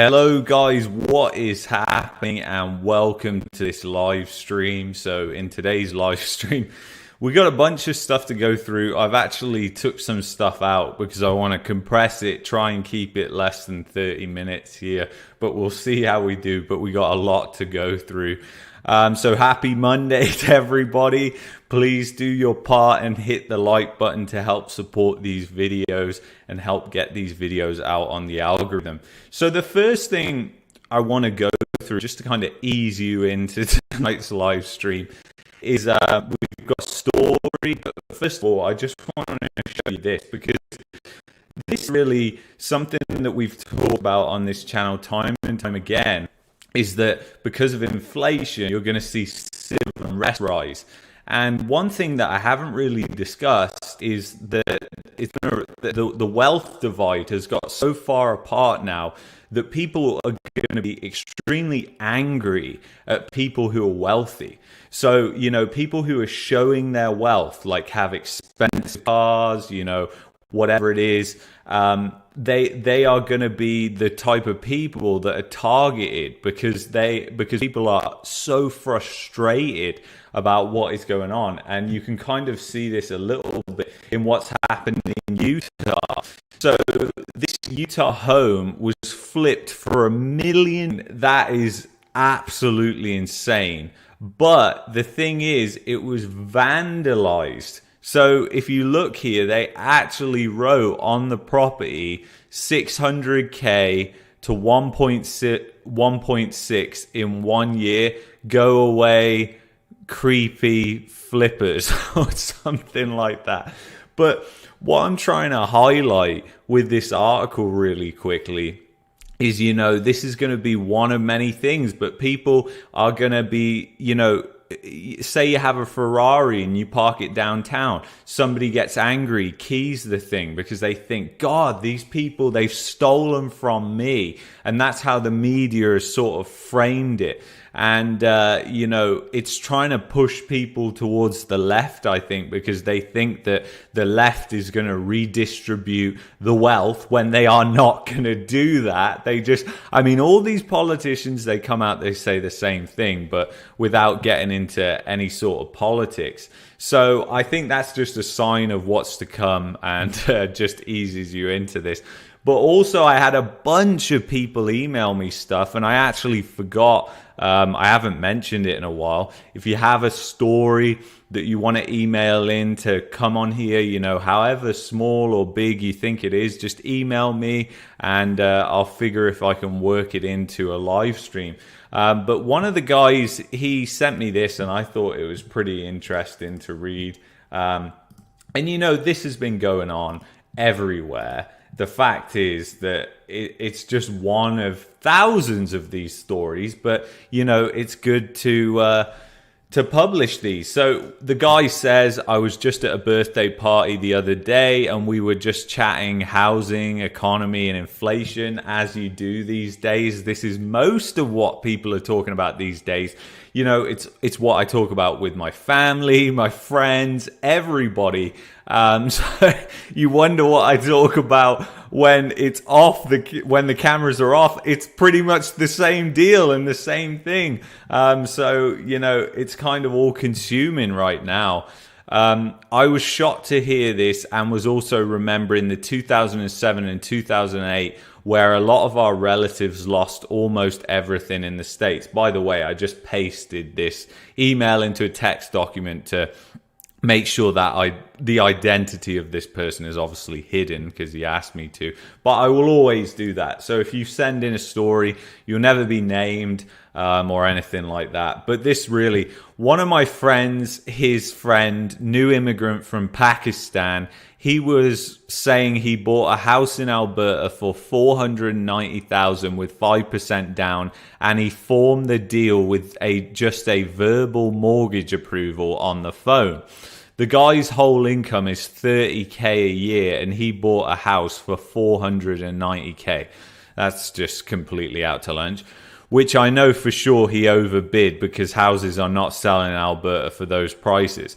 Hello guys, what is happening and welcome to this live stream. So in today's live stream, we got a bunch of stuff to go through. I've actually took some stuff out because I want to compress it, try and keep it less than 30 minutes here, but we'll see how we do. But we got a lot to go through. So happy Monday to everybody. Please do your part and hit the like button to help support these videos and help get these videos out on the algorithm. So the first thing I want to go through, just to kind of ease you into tonight's live stream, is we've got a story. But first of all, I just want to show you this because this is really something that we've talked about on this channel time and time again, is that because of inflation, you're going to see civil unrest rise. And one thing that I haven't really discussed is that the wealth divide has got so far apart now that people are going to be extremely angry at people who are wealthy. So, people who are showing their wealth, like have expensive cars, whatever it is, they are going to be the type of people that are targeted because people are so frustrated about what is going on. And you can kind of see this a little bit in what's happened in Utah. So this Utah home was flipped for $1 million. That is absolutely insane. But the thing is, it was vandalized. So if you look here, they actually wrote on the property 600K to 1.6 in 1 year. Go away, creepy flippers, or something like that. But what I'm trying to highlight with this article really quickly is, this is going to be one of many things, but people are going to be, say you have a Ferrari and you park it downtown. Somebody gets angry, keys the thing because they think, God, these people, they've stolen from me. And that's how the media has sort of framed it. And, it's trying to push people towards the left, I think, because they think that the left is going to redistribute the wealth when they are not going to do that. All these politicians, they come out, they say the same thing, but without getting into any sort of politics. So I think that's just a sign of what's to come and just eases you into this. But also I had a bunch of people email me stuff and I actually forgot. I haven't mentioned it in a while. If you have a story that you want to email in to come on here, however small or big you think it is, just email me and I'll figure if I can work it into a live stream. But one of the guys, he sent me this and I thought it was pretty interesting to read. This has been going on everywhere. The fact is that it's just one of thousands of these stories, but it's good to publish these. So the guy says, I was just at a birthday party the other day and we were just chatting housing, economy and inflation, as you do these days. This is most of what people are talking about these days. It's what I talk about with my family, my friends, everybody. So you wonder what I talk about when it's off, when the cameras are off. It's pretty much the same deal and the same thing. It's kind of all consuming right now. I was shocked to hear this and was also remembering the 2007 and 2008 where a lot of our relatives lost almost everything in the States. By the way, I just pasted this email into a text document to make sure that the identity of this person is obviously hidden because he asked me to, but I will always do that. So if you send in a story, you'll never be named or anything like that. But this really, one of my friends, his friend, new immigrant from Pakistan, he was saying he bought a house in Alberta for $490,000 with 5% down, and he formed the deal with just a verbal mortgage approval on the phone. The guy's whole income is $30K a year, and he bought a house for $490K. That's just completely out to lunch, which I know for sure he overbid because houses are not selling in Alberta for those prices.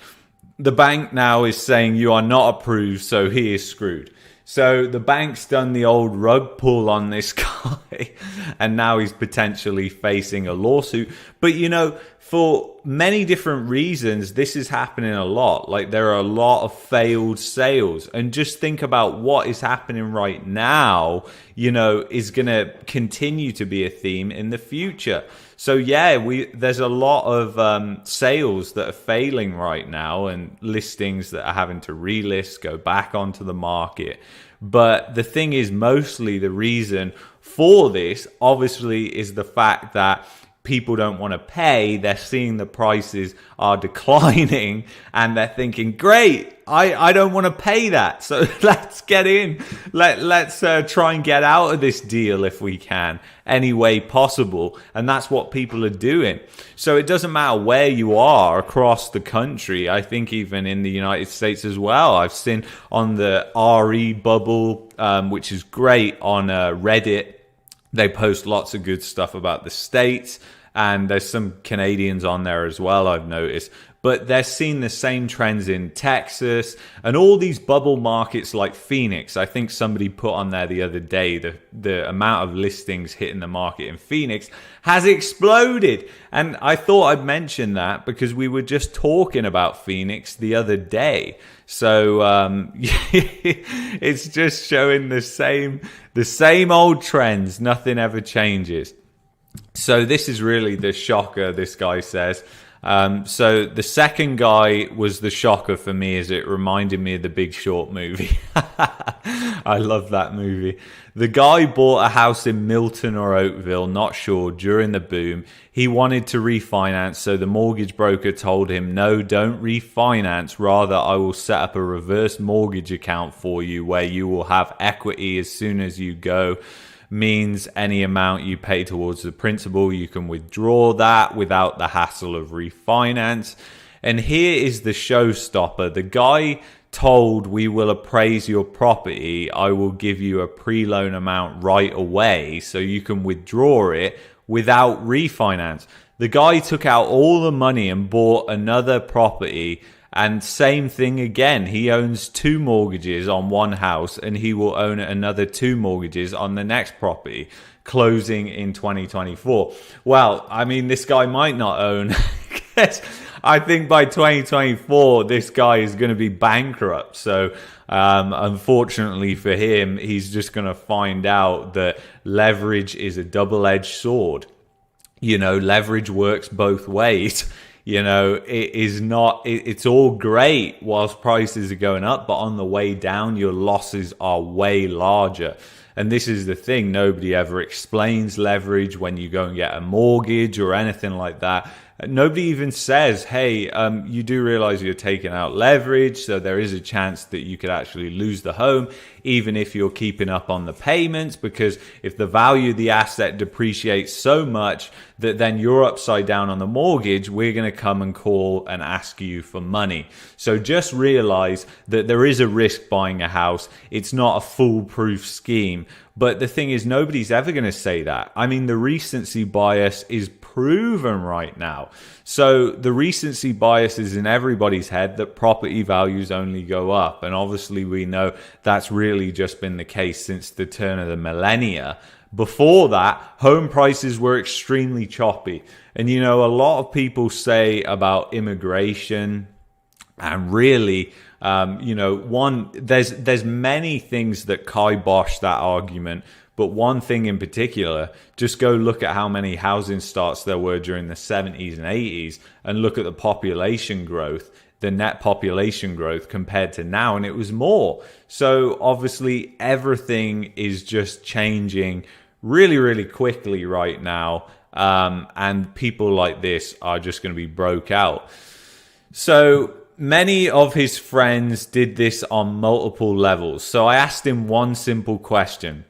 The bank now is saying you are not approved, so he is screwed. So the bank's done the old rug pull on this guy, and now he's potentially facing a lawsuit. But, you know, for many different reasons, this is happening a lot. Like, there are a lot of failed sales. And just think about what is happening right now, you know, is going to continue to be a theme in the future. So yeah, there's a lot of sales that are failing right now, and listings that are having to relist, go back onto the market. But the thing is, mostly the reason for this, obviously, is the fact that people don't want to pay. They're seeing the prices are declining, and they're thinking, great, I don't want to pay that, so let's get in. Let's try and get out of this deal if we can, any way possible. And that's what people are doing. So it doesn't matter where you are across the country. I think even in the United States as well. I've seen on the RE bubble, which is great, on Reddit. They post lots of good stuff about the States, and there's some Canadians on there as well, I've noticed. But they're seeing the same trends in Texas and all these bubble markets like Phoenix. I think somebody put on there the other day the amount of listings hitting the market in Phoenix has exploded. And I thought I'd mention that because we were just talking about Phoenix the other day. So it's just showing the same old trends. Nothing ever changes. So this is really the shocker, this guy says. So the second guy was the shocker for me, as it reminded me of the Big Short movie. I love that movie. The guy bought a house in Milton or Oakville, not sure, during the boom. He wanted to refinance, so the mortgage broker told him, no, don't refinance. Rather, I will set up a reverse mortgage account for you where you will have equity as soon as you go. Means any amount you pay towards the principal, you can withdraw that without the hassle of refinance. And here is the showstopper. The guy told, we will appraise your property. I will give you a pre-loan amount right away so you can withdraw it without refinance. The guy took out all the money and bought another property. And same thing again, he owns 2 mortgages on one house, and he will own another 2 mortgages on the next property, closing in 2024. Well, I mean, this guy might not own. I think by 2024, this guy is going to be bankrupt. So unfortunately for him, he's just going to find out that leverage is a double-edged sword. You know, leverage works both ways. You know, it's all great whilst prices are going up, but on the way down, your losses are way larger. And this is the thing, nobody ever explains leverage when you go and get a mortgage or anything like that. Nobody even says, hey, you do realize you're taking out leverage, so there is a chance that you could actually lose the home, even if you're keeping up on the payments, because if the value of the asset depreciates so much that then you're upside down on the mortgage, we're going to come and call and ask you for money. So just realize that there is a risk buying a house. It's not a foolproof scheme. But the thing is, nobody's ever going to say that. I mean, the recency bias is proven right now. So the recency bias is in everybody's head that property values only go up. And obviously we know that's really just been the case since the turn of the millennia. Before that, home prices were extremely choppy. And, you know, a lot of people say about immigration, and really, you know, there's many things that kibosh that argument. But one thing in particular, just go look at how many housing starts there were during the 70s and 80s and look at the population growth, the net population growth compared to now, and it was more. So obviously everything is just changing really, really quickly right now. And people like this are just going to be broke out. So many of his friends did this on multiple levels. So I asked him one simple question.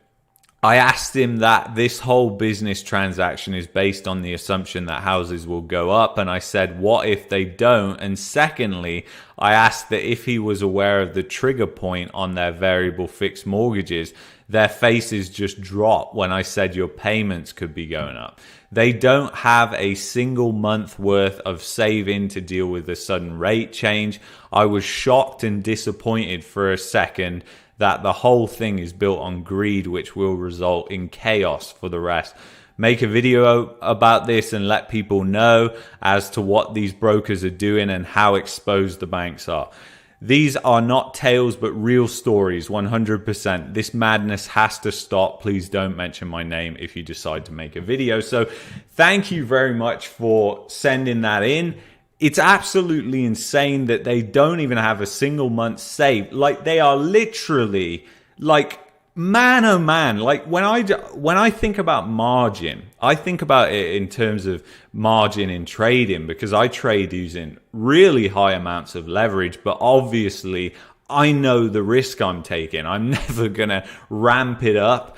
I asked him that this whole business transaction is based on the assumption that houses will go up. And I said, what if they don't? And secondly, I asked that if he was aware of the trigger point on their variable fixed mortgages. Their faces just dropped when I said your payments could be going up. They don't have a single month worth of saving to deal with the sudden rate change. I was shocked and disappointed for a second that the whole thing is built on greed, which will result in chaos for the rest. Make a video about this and let people know as to what these brokers are doing and how exposed the banks are. These are not tales, but real stories, 100%. This madness has to stop. Please don't mention my name if you decide to make a video. So thank you very much for sending that in. It's absolutely insane that they don't even have a single month saved. Like, they are literally, like, man, oh man, like when I think about margin, I think about it in terms of margin in trading, because I trade using really high amounts of leverage, but obviously I know the risk I'm taking. I'm never gonna ramp it up.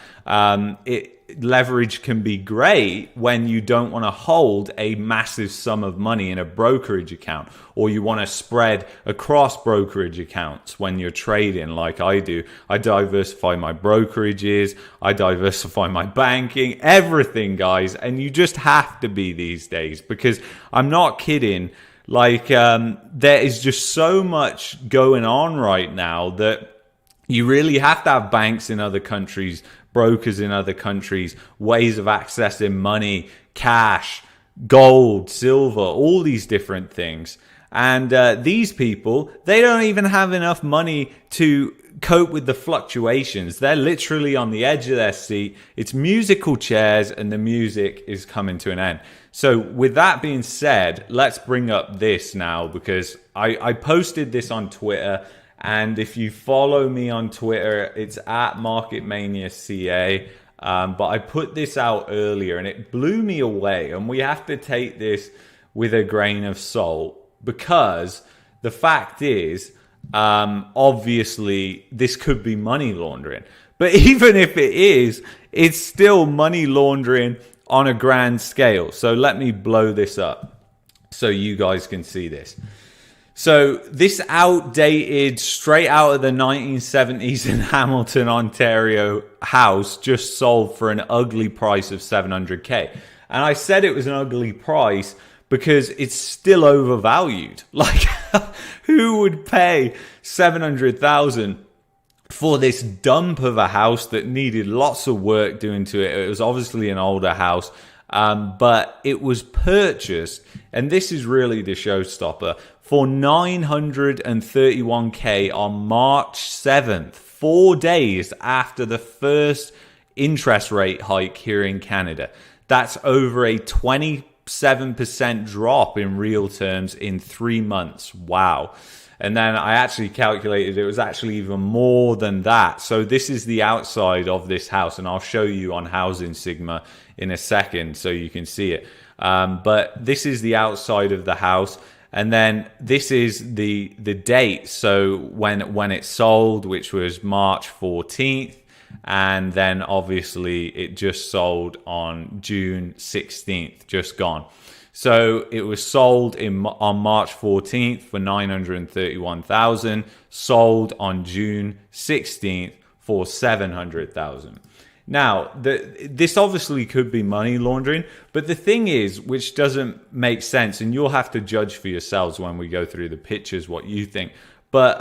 Leverage can be great when you don't want to hold a massive sum of money in a brokerage account, or you want to spread across brokerage accounts when you're trading like I do. I diversify my brokerages, I diversify my banking, everything, guys. And you just have to be these days, because I'm not kidding. Like, there is just so much going on right now that you really have to have banks in other countries, brokers in other countries, ways of accessing money, cash, gold, silver, all these different things. And these people, they don't even have enough money to cope with the fluctuations. They're literally on the edge of their seat. It's musical chairs, and the music is coming to an end. So with that being said, let's bring up this now, because I posted this on Twitter. And if you follow me on Twitter, it's at MarketManiaCA. But I put this out earlier and it blew me away. And we have to take this with a grain of salt, because the fact is, obviously, this could be money laundering. But even if it is, it's still money laundering on a grand scale. So let me blow this up so you guys can see this. So this outdated, straight out of the 1970s in Hamilton, Ontario house just sold for an ugly price of $700K. And I said it was an ugly price because it's still overvalued. Like, who would pay $700,000 for this dump of a house that needed lots of work doing to it? It was obviously an older house. But it was purchased, and this is really the showstopper, for $931K on March 7th, 4 days after the first interest rate hike here in Canada. That's over a 27% drop in real terms in 3 months. Wow. And then I actually calculated it was actually even more than that. So this is the outside of this house, and I'll show you on Housing Sigma in a second so you can see it. But this is the outside of the house. And then this is the date. So when it sold, which was March 14th. And then obviously it just sold on June 16th, just gone. So it was sold on March 14th for $931,000, sold on June 16th for $700,000. Now, this obviously could be money laundering, but the thing is, which doesn't make sense, and you'll have to judge for yourselves when we go through the pictures what you think. But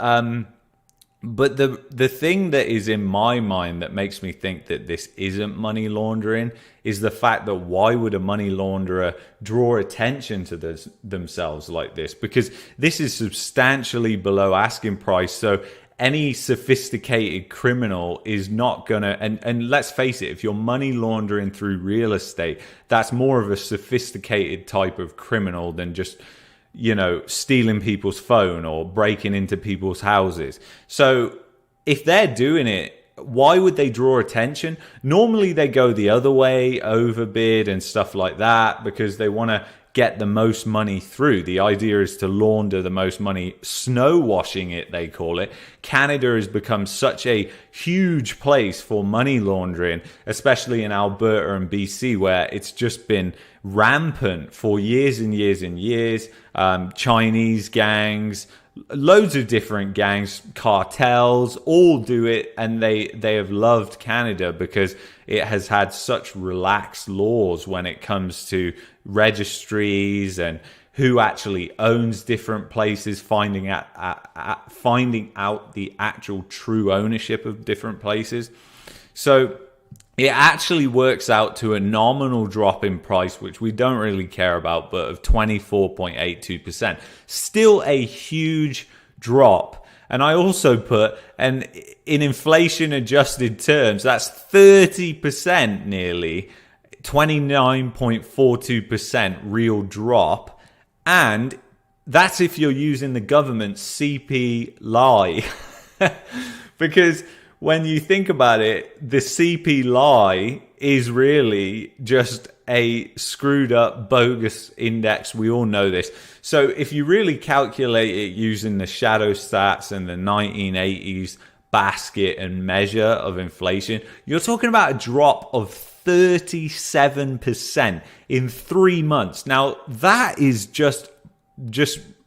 the thing that is in my mind that makes me think that this isn't money laundering is the fact that why would a money launderer draw attention to themselves like this? Because this is substantially below asking price. So any sophisticated criminal is not gonna, and let's face it, if you're money laundering through real estate, that's more of a sophisticated type of criminal than just, you know, stealing people's phone or breaking into people's houses. So if they're doing it, why would they draw attention? Normally they go the other way, overbid and stuff like that, because they want to get the most money through. The idea is to launder the most money, snow washing it, they call it. Canada has become such a huge place for money laundering, especially in Alberta and BC, where it's just been rampant for years and years and years. Chinese gangs, loads of different gangs, cartels, all do it, and they have loved Canada because it has had such relaxed laws when it comes to registries and who actually owns different places, finding out the actual true ownership of different places. So it actually works out to a nominal drop in price, which we don't really care about, but of 24.82%. Still a huge drop. And I also put, and in inflation adjusted terms, that's 30% nearly, 29.42% real drop. And that's if you're using the government's CP lie. Because when you think about it, the CP lie is really just a screwed up, bogus index. We all know this. So if you really calculate it using the shadow stats and the 1980s basket and measure of inflation, you're talking about a drop of 37% in 3 months. Now, that is just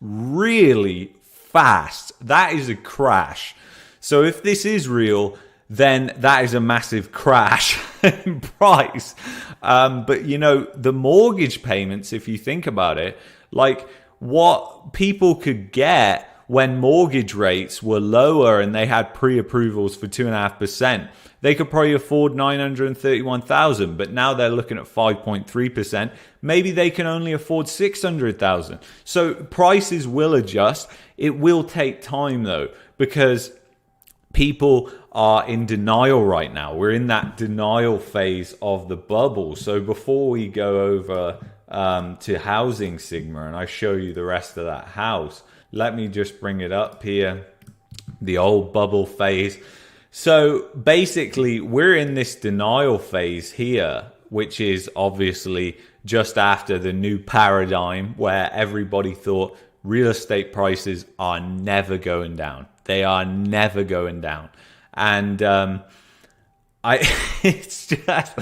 really fast. That is a crash. So if this is real, then that is a massive crash in price. But, you know, the mortgage payments, if you think about it, like what people could get when mortgage rates were lower and they had pre-approvals for 2.5%, they could probably afford $931,000, but now they're looking at 5.3%. Maybe they can only afford $600,000. So prices will adjust. It will take time though, because people are in denial right now. We're in that denial phase of the bubble. So before we go over to housing Sigma and I show you the rest of that house, let me just bring it up here, the old bubble phase. So basically, we're in this denial phase here, which is obviously just after the new paradigm where everybody thought real estate prices are never going down. They are never going down. And it's just,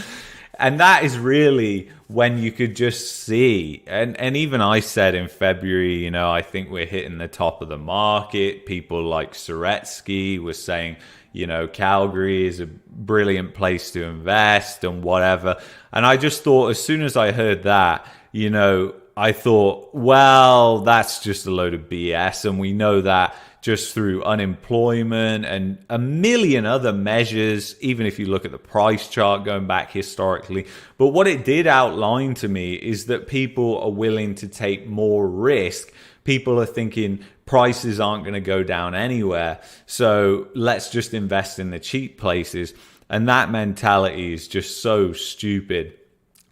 and that is really when you could just see, and even I said in February, you know, I think we're hitting the top of the market. People like Suretsky was saying, you know, Calgary is a brilliant place to invest and whatever. And I just thought, as soon as I heard that, you know, I thought, well, that's just a load of BS. And we know that just through unemployment and a million other measures, even if you look at the price chart going back historically. But what it did outline to me is that people are willing to take more risk. People are thinking prices aren't going to go down anywhere, so let's just invest in the cheap places. And that mentality is just so stupid.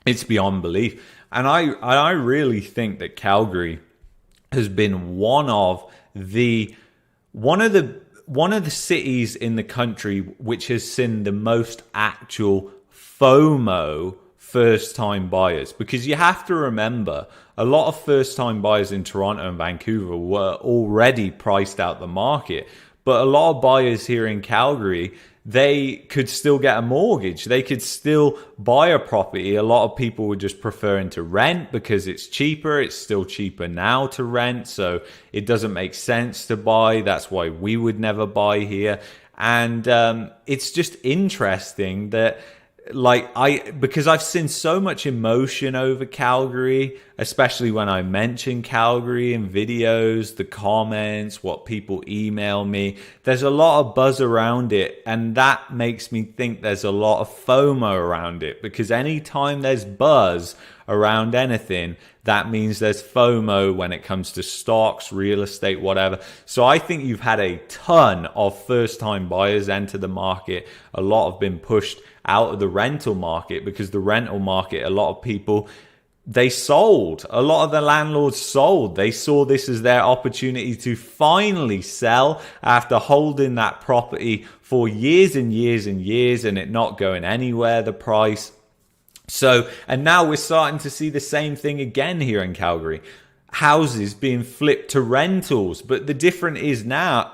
It's beyond belief. And I really think that Calgary has been one of the cities in the country which has seen the most actual FOMO first-time buyers. Because you have to remember, a lot of first-time buyers in Toronto and Vancouver were already priced out the market. But a lot of buyers here in Calgary, they could still get a mortgage. They could still buy a property. A lot of people were just preferring to rent because it's cheaper. It's still cheaper now to rent, so it doesn't make sense to buy. That's why we would never buy here. And it's just interesting that, because I've seen so much emotion over Calgary, especially when I mention Calgary in videos, the comments, what people email me. There's a lot of buzz around it, and that makes me think there's a lot of FOMO around it, because anytime there's buzz around anything, that means there's FOMO when it comes to stocks, real estate, whatever. So I think you've had a ton of first-time buyers enter the market. A lot have been pushed out of the rental market, because the rental market, a lot of people, they sold. A lot of the landlords sold. They saw this as their opportunity to finally sell after holding that property for years and years and years and it not going anywhere, the price. So, and now we're starting to see the same thing again here in Calgary. Houses being flipped to rentals. But the difference is now,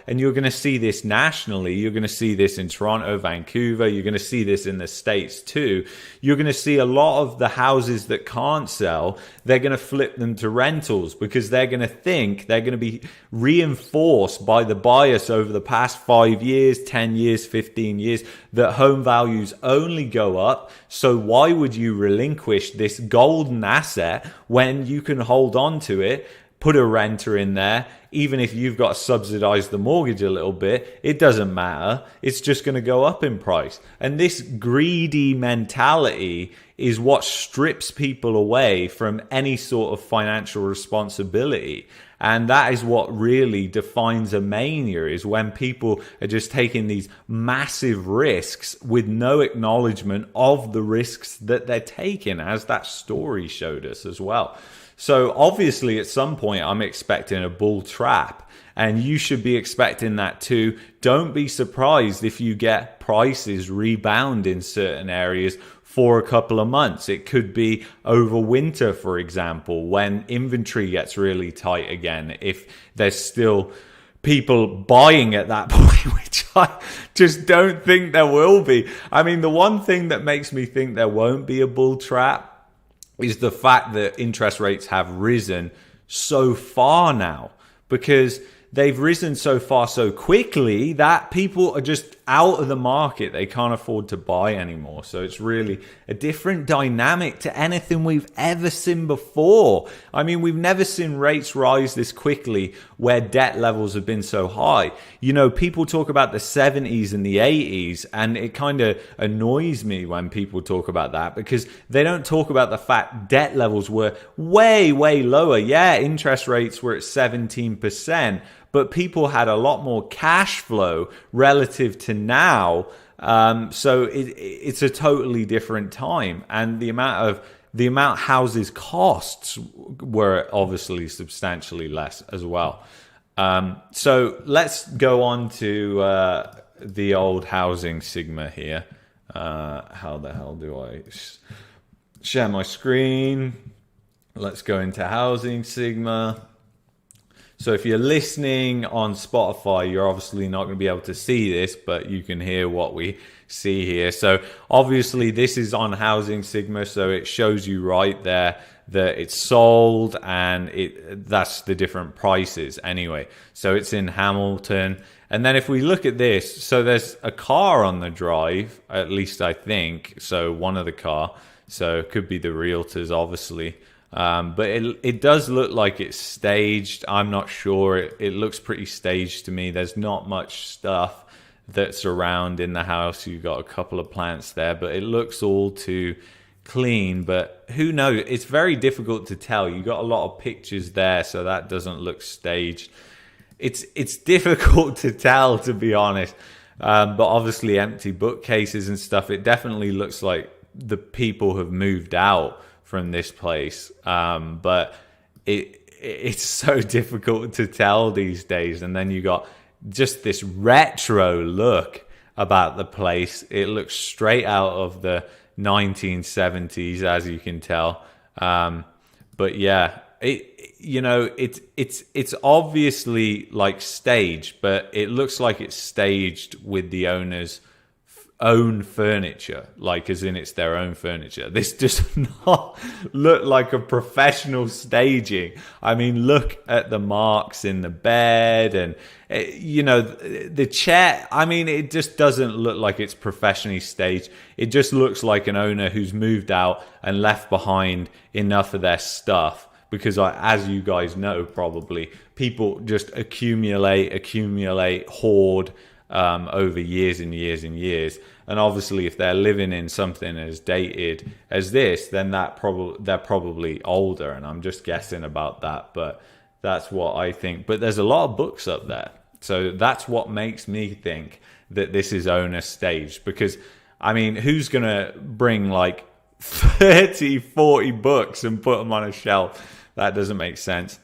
and you're going to see this nationally, you're going to see this in Toronto, Vancouver, you're going to see this in the States too. You're going to see a lot of the houses that can't sell, they're going to flip them to rentals, because they're going to think, they're going to be reinforced by the bias over the past 5 years, 10 years, 15 years, that home values only go up. So why would you relinquish this golden asset when when you can hold on to it, put a renter in there, even if you've got to subsidize the mortgage a little bit, it doesn't matter. It's just going to go up in price. And this greedy mentality is what strips people away from any sort of financial responsibility. And that is what really defines a mania, is when people are just taking these massive risks with no acknowledgement of the risks that they're taking, as that story showed us as well. So obviously at some point I'm expecting a bull trap, and you should be expecting that too. Don't be surprised if you get prices rebound in certain areas for a couple of months. It could be over winter, for example, when inventory gets really tight again, if there's still people buying at that point, which I just don't think there will be. I mean, the one thing that makes me think there won't be a bull trap is the fact that interest rates have risen so far now, because they've risen so far so quickly that people are just out of the market. They can't afford to buy anymore. So it's really a different dynamic to anything we've ever seen before. I mean, we've never seen rates rise this quickly where debt levels have been so high. You know, people talk about the 70s and the 80s, and it kind of annoys me when people talk about that, because they don't talk about the fact debt levels were way, way lower. Yeah, interest rates were at 17%. But people had a lot more cash flow relative to now. So it's a totally different time. And the amount houses costs were obviously substantially less as well. So let's go on to the old housing sigma here. How the hell do I share my screen? Let's go into housing sigma. So if you're listening on Spotify, you're obviously not going to be able to see this, but you can hear what we see here. So obviously this is on Housing Sigma, so it shows you right there that it's sold, and that's the different prices anyway. So it's in Hamilton. And then if we look at this, so there's a car on the drive, at least I think. So one of the car, so it could be the realtors, obviously. But it does look like it's staged. I'm not sure. It looks pretty staged to me. There's not much stuff that's around in the house. You've got a couple of plants there, but it looks all too clean. But who knows? It's very difficult to tell. You got a lot of pictures there, so that doesn't look staged. It's difficult to tell, to be honest. But obviously empty bookcases and stuff, it definitely looks like the people have moved out from this place, but it's so difficult to tell these days. And then you got just this retro look about the place. It looks straight out of the 1970s, as you can tell. But yeah, it's obviously like staged, but it looks like it's staged with the owner's own furniture, like as in it's their own furniture. This does not look like a professional staging. I mean, look at the marks in the bed, and the chair. I mean, it just doesn't look like it's professionally staged. It just looks like an owner who's moved out and left behind enough of their stuff, because as you guys know, probably people just accumulate, hoard over years and years and years. And obviously if they're living in something as dated as this, then they're probably older, and I'm just guessing about that, but that's what I think. But there's a lot of books up there, so that's what makes me think that this is owner staged. Because I mean, who's gonna bring like 30-40 books and put them on a shelf? That doesn't make sense.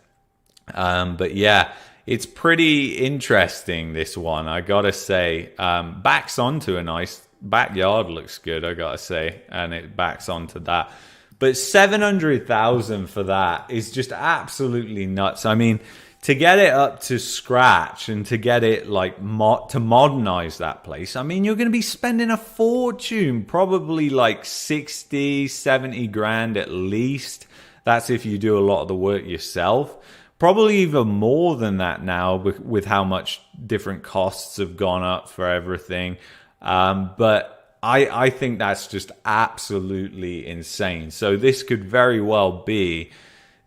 But yeah, it's pretty interesting, this one, I gotta say. Backs onto a nice backyard, looks good, I gotta say, and it backs onto that. But 700,000 for that is just absolutely nuts. I mean, to get it up to scratch and to get it like to modernize that place, I mean, you're going to be spending a fortune, probably like 60-70 grand at least. That's if you do a lot of the work yourself. Probably even more than that now, with how much different costs have gone up for everything. But I think that's just absolutely insane. So this could very well be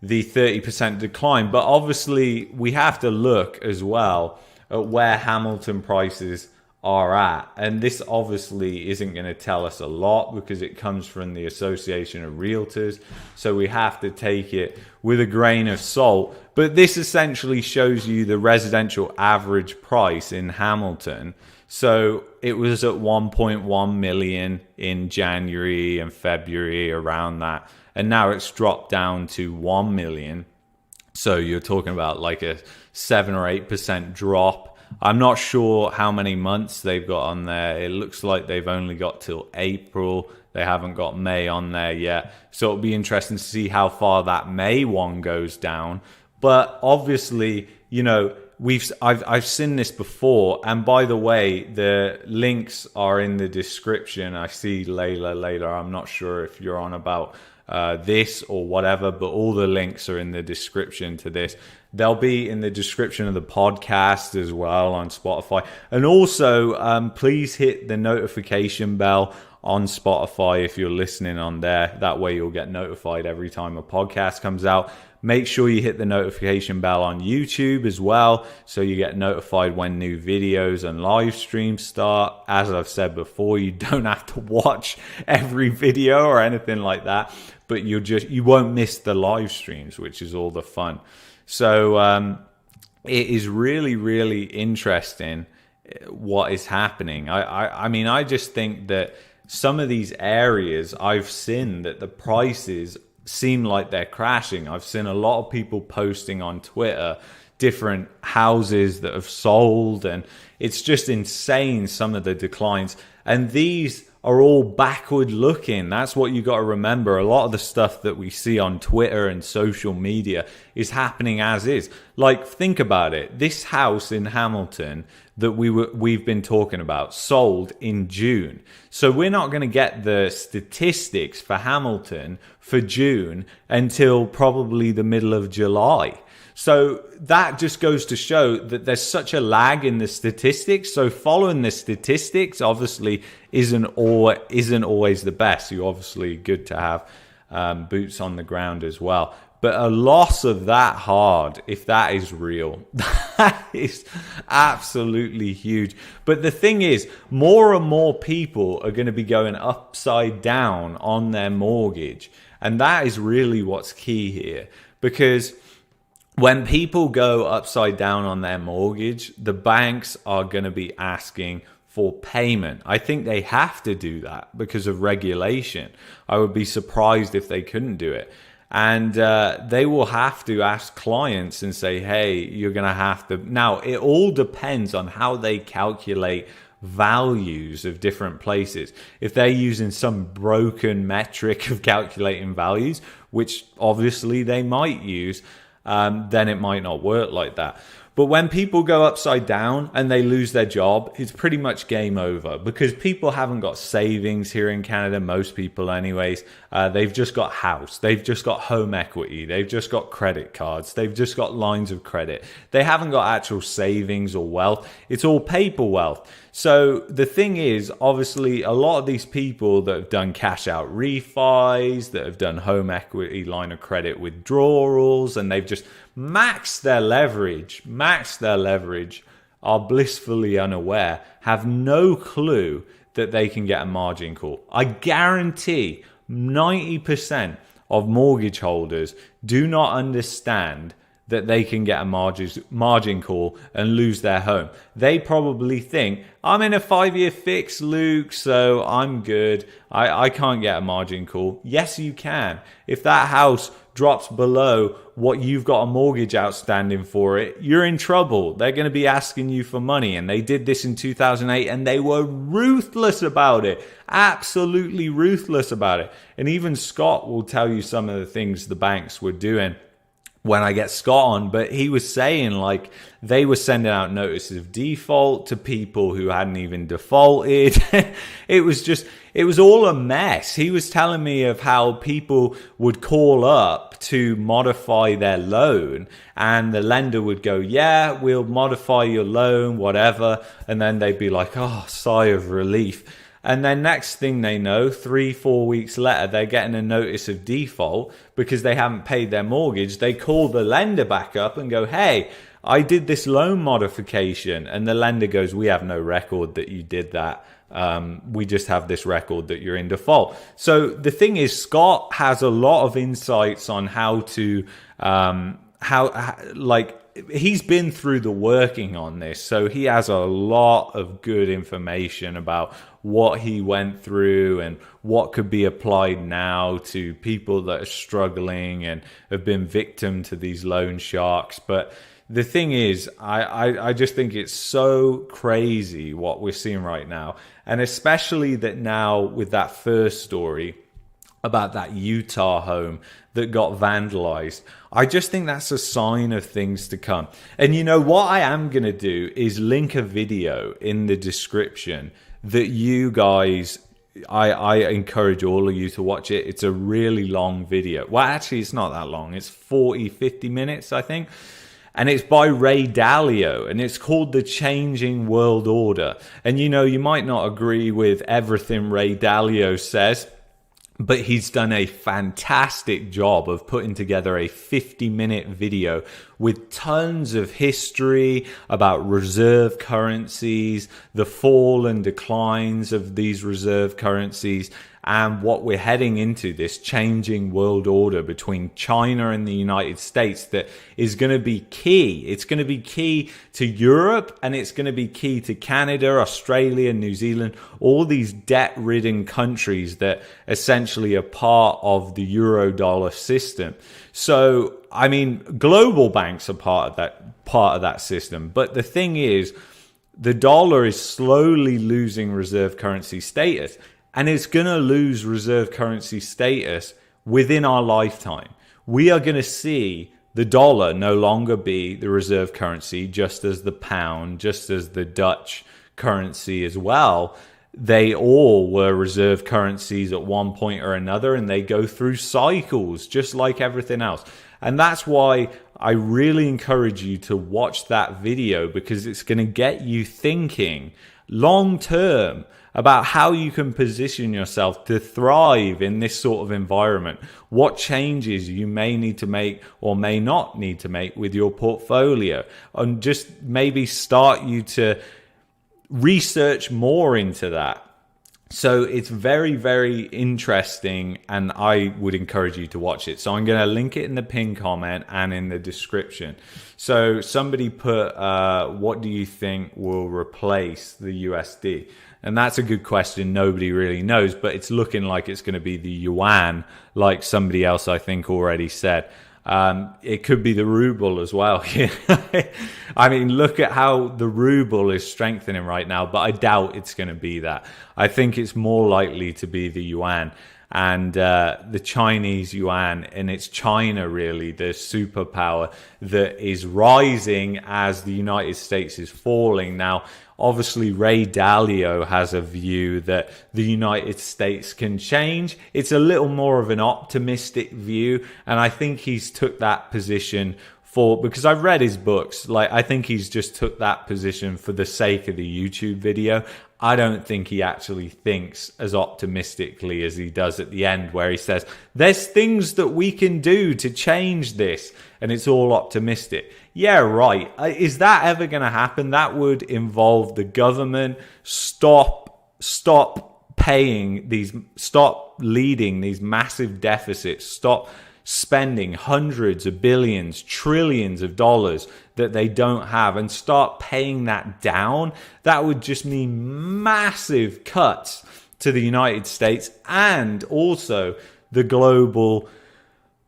the 30% decline. But obviously, we have to look as well at where Hamilton prices are at. And this obviously isn't going to tell us a lot because it comes from the Association of Realtors. So we have to take it with a grain of salt. But this essentially shows you the residential average price in Hamilton. So it was at 1.1 million in January and February, around that. And now it's dropped down to 1 million. So you're talking about like a 7 or 8% drop. I'm not sure how many months they've got on there. It looks like they've only got till April. They haven't got May on there yet. So it'll be interesting to see how far that May one goes down. But obviously, you know, I've seen this before. And by the way, the links are in the description. I see Layla later. I'm not sure if you're on about this or whatever, but all the links are in the description to this. They'll be in the description of the podcast as well on Spotify. And also, please hit the notification bell on Spotify if you're listening on there. That way you'll get notified every time a podcast comes out. Make sure you hit the notification bell on YouTube as well, so you get notified when new videos and live streams start. As I've said before, you don't have to watch every video or anything like that, but you won't miss the live streams, which is all the fun. So it is really, really interesting what is happening. I mean, I just think that some of these areas I've seen that the prices seem like they're crashing. I've seen a lot of people posting on Twitter different houses that have sold, and it's just insane, some of the declines. And these are all backward looking. That's what you got to remember. A lot of the stuff that we see on Twitter and social media is happening as is. Like, think about it. This house in Hamilton that we've been talking about sold in June. So we're not going to get the statistics for Hamilton for June until probably the middle of July. So that just goes to show that there's such a lag in the statistics. So following the statistics obviously isn't always the best. You're obviously good to have boots on the ground as well. But a loss of that hard, if that is real, that is absolutely huge. But the thing is, more and more people are going to be going upside down on their mortgage. And that is really what's key here. Because when people go upside down on their mortgage, the banks are going to be asking for payment. I think they have to do that because of regulation. I would be surprised if they couldn't do it. And they will have to ask clients and say, hey, you're going to have to. Now, it all depends on how they calculate values of different places. If they're using some broken metric of calculating values, which obviously they might use, then it might not work like that. But when people go upside down and they lose their job, it's pretty much game over, because people haven't got savings here in Canada, most people anyways. They've just got house, they've just got home equity, they've just got credit cards, they've just got lines of credit. They haven't got actual savings or wealth. It's all paper wealth. So the thing is, obviously, a lot of these people that have done cash out refis, that have done home equity line of credit withdrawals, and they've just maxed their leverage, are blissfully unaware, have no clue that they can get a margin call. I guarantee 90% of mortgage holders do not understand that they can get a margin call and lose their home. They probably think, I'm in a 5-year fix, Luke, so I'm good. I can't get a margin call. Yes, you can. If that house drops below what you've got a mortgage outstanding for it, you're in trouble. They're going to be asking you for money. And they did this in 2008 and they were ruthless about it. Absolutely ruthless about it. And even Scott will tell you some of the things the banks were doing when I get Scott on, but he was saying like they were sending out notices of default to people who hadn't even defaulted. It was all a mess. He was telling me of how people would call up to modify their loan and the lender would go, yeah, we'll modify your loan, whatever. And then they'd be like, oh, sigh of relief. And then next thing they know, 3-4 weeks later, they're getting a notice of default because they haven't paid their mortgage. They call the lender back up and go, hey, I did this loan modification. And the lender goes, we have no record that you did that. We just have this record that you're in default. So the thing is, Scott has a lot of insights on how to, he's been through the working on this. So he has a lot of good information about what he went through and what could be applied now to people that are struggling and have been victim to these loan sharks. But the thing is, I just think it's so crazy what we're seeing right now. And especially that now with that first story about that Utah home that got vandalized, I just think that's a sign of things to come. And you know what I am going to do is link a video in the description that you guys, I encourage all of you to watch it. It's a really long video. Well, actually, it's not that long. It's 40-50 minutes, I think. And it's by Ray Dalio, and it's called The Changing World Order. And you know, you might not agree with everything Ray Dalio says, but he's done a fantastic job of putting together a 50-minute video with tons of history about reserve currencies, the fall and declines of these reserve currencies, and what we're heading into, this changing world order between China and the United States that is going to be key. It's going to be key to Europe, and it's going to be key to Canada, Australia, New Zealand, all these debt-ridden countries that essentially are part of the Eurodollar system. So, I mean, global banks are part of that system. But the thing is, the dollar is slowly losing reserve currency status. And it's going to lose reserve currency status within our lifetime. We are going to see the dollar no longer be the reserve currency, just as the pound, just as the Dutch currency as well. They all were reserve currencies at one point or another, and they go through cycles just like everything else. And that's why I really encourage you to watch that video, because it's going to get you thinking long term about how you can position yourself to thrive in this sort of environment, what changes you may need to make or may not need to make with your portfolio, and just maybe start you to research more into that. So it's very, very interesting, and I would encourage you to watch it. So I'm going to link it in the pinned comment and in the description. So somebody put, what do you think will replace the USD? And that's a good question. Nobody really knows, but it's looking like it's going to be the yuan, like somebody else I think already said. It could be the ruble as well. I mean, look at how the ruble is strengthening right now, but I doubt it's going to be that. I think it's more likely to be the yuan and the Chinese yuan, and it's China really, the superpower that is rising as the United States is falling. Now, obviously, Ray Dalio has a view that the United States can change. It's a little more of an optimistic view, and I think he's took that position because I've read his books. Like, I think he's just took that position for the sake of the YouTube video. I don't think he actually thinks as optimistically as he does at the end, where he says, there's things that we can do to change this, and it's all optimistic. Yeah, right. Is that ever going to happen? That would involve the government stop leading these massive deficits, stop spending hundreds of billions, trillions of dollars that they don't have, and start paying that down. That would just mean massive cuts to the United States and also the global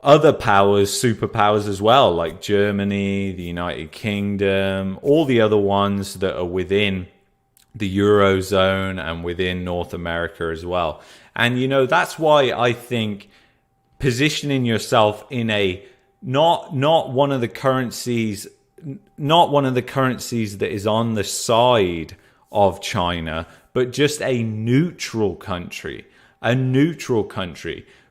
other powers, superpowers as well, like Germany, the United Kingdom, all the other ones that are within the Eurozone and within North America as well. And, you know, that's why I think positioning yourself in a not one of the currencies that is on the side of China, but just a neutral country.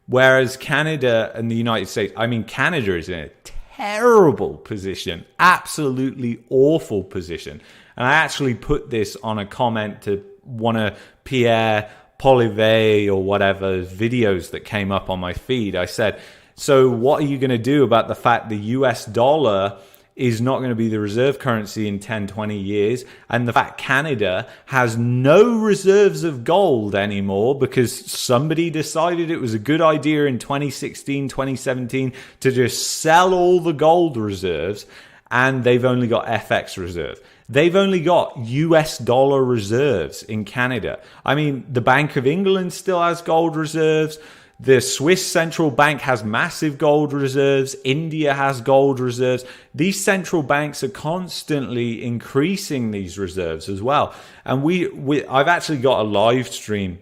Whereas Canada and the United States, I mean, Canada is in a terrible position, absolutely awful position. And I actually put this on a comment to one of Pierre Poilivere or whatever videos that came up on my feed. I said, so what are you going to do about the fact the US dollar is not going to be the reserve currency in 10, 20 years, and the fact Canada has no reserves of gold anymore because somebody decided it was a good idea in 2016, 2017 to just sell all the gold reserves, and they've only got FX reserve. They've only got US dollar reserves in Canada. I mean, the Bank of England still has gold reserves. The Swiss central bank has massive gold reserves. India has gold reserves. These central banks are constantly increasing these reserves as well. And I've actually got a live stream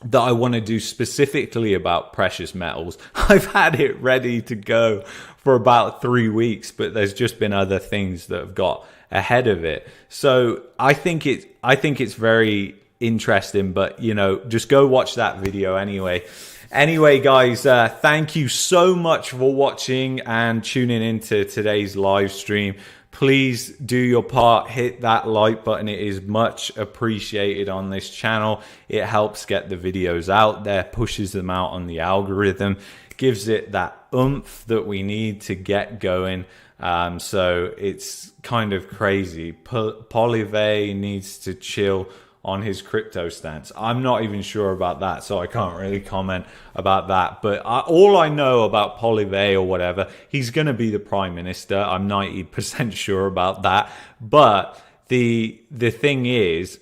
that I want to do specifically about precious metals. I've had it ready to go for about 3 weeks, but there's just been other things that have got ahead of it. So I think it's very interesting, but just go watch that video anyway. Anyway, guys, thank you so much for watching and tuning into today's live stream. Please do your part, hit that like button. It is much appreciated on this channel. It helps get the videos out there, pushes them out on the algorithm, gives it that oomph that we need to get going. So it's kind of crazy. Poilivere needs to chill on his crypto stance. I'm not even sure about that, so I can't really comment about that. But all I know about Poilivere or whatever, he's going to be the prime minister. I'm 90% sure about that. But the thing is,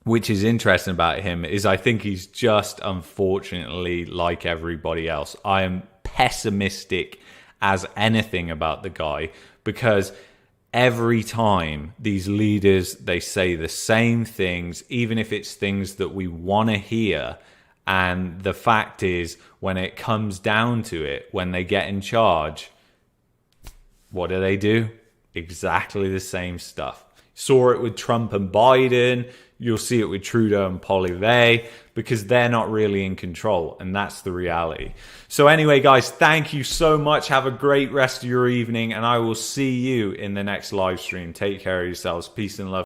which is interesting about him, is I think he's just unfortunately like everybody else. I am pessimistic as anything about the guy, because every time these leaders, they say the same things, even if it's things that we want to hear. And the fact is, when it comes down to it, when they get in charge, what do? Exactly the same stuff. Saw it with Trump and Biden. You'll see it with Trudeau and Poilivere, because they're not really in control, and that's the reality. So anyway, guys, thank you so much. Have a great rest of your evening, and I will see you in the next live stream. Take care of yourselves. Peace and love.